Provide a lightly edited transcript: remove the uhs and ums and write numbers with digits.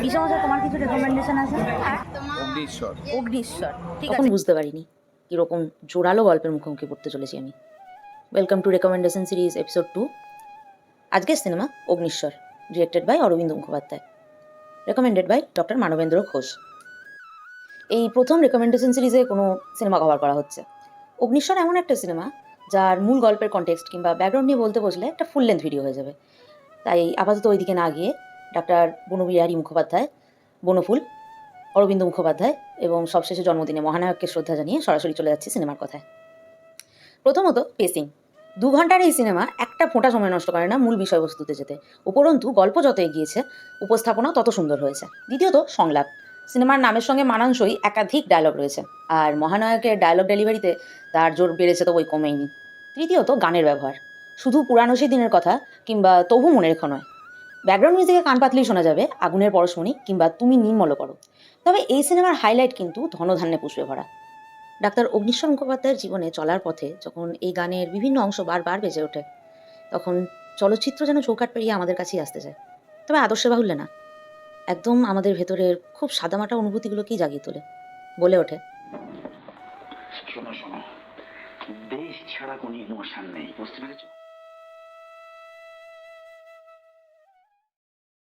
বিশ্বমশাই, তোমার কিছু রেকমেন্ডেশন আছে? অগ্নিশ্বর। অগ্নিশ্বর, ঠিক তখন আছে। বুঝতে পারিনি কীরকম জোরালো গল্পের মুখোমুখি পড়তে চলেছি আমি। Welcome to recommendation series episode 2। আজকের সিনেমা Agnishwar, directed by Arabinda Mukhopadhyay, recommended by doctor Manabendra Ghosh. এই প্রথম রেকমেন্ডেশন সিরিজে কোনো সিনেমা কভার করা হচ্ছে। অগ্নিশ্বর এমন একটা সিনেমা যার মূল গল্পের কনটেক্সট কিংবা ব্যাকগ্রাউন্ড নিয়ে বলতে বসলে একটা ফুল লেন্থ ভিডিও হয়ে যাবে। তাই আপাতত ওইদিকে না গিয়ে ডাক্তার বনবিহারী মুখোপাধ্যায়, বনফুল, অরবিন্দ মুখোপাধ্যায় এবং সবশেষে জন্মদিনে মহানায়ককে শ্রদ্ধা জানিয়ে সরাসরি চলে যাচ্ছি সিনেমার কথায়। প্রথমত পেসিং। 2 ঘন্টার এই সিনেমা একটা ফোঁটা সময় নষ্ট করে না মূল বিষয়বস্তুতে যেতে। উপরন্তু গল্প যত এগিয়েছে, উপস্থাপনা তত সুন্দর হয়েছে। দ্বিতীয়ত সংলাপ। সিনেমার নামের সঙ্গে মানানসই একাধিক ডায়লগ রয়েছে, আর মহানায়কের ডায়লগ ডেলিভারিতে তার জোর বেড়েছে তো বই কমেইনি। তৃতীয়ত গানের ব্যবহার। শুধু পুরানো সেই দিনের কথা কিংবা তবু মনে রেখো নয়। ব্যাকগ্রাউন্ড মিউজিকে কান পাতলেই শোনা যাবে আগুনের পরশমণি কিংবা তুমি নির্মল করো। তবে এই সিনেমার হাইলাইট কিন্তু ধনধান্যে পুষ্পে ভরা। ডাক্তার অগ্নিশ্বর মুখোপাধ্যায়ের জীবনে চলার পথে যখন এই গানের বিভিন্ন অংশ বারবার বেজে ওঠে, তখন চলচ্চিত্র যেন চৌকাঠ পেরিয়ে আমাদের কাছেই আসতে চায়। তবে আদর্শে বাহুল্যে না, একদম আমাদের ভেতরের খুব সাদামাটা অনুভূতিগুলোকেই জাগিয়ে তোলে। বলে ওঠে, শোনো শোনো, দেশ ছাড়া কোনো ইমোশন নেই, বুঝতে পেরেছো?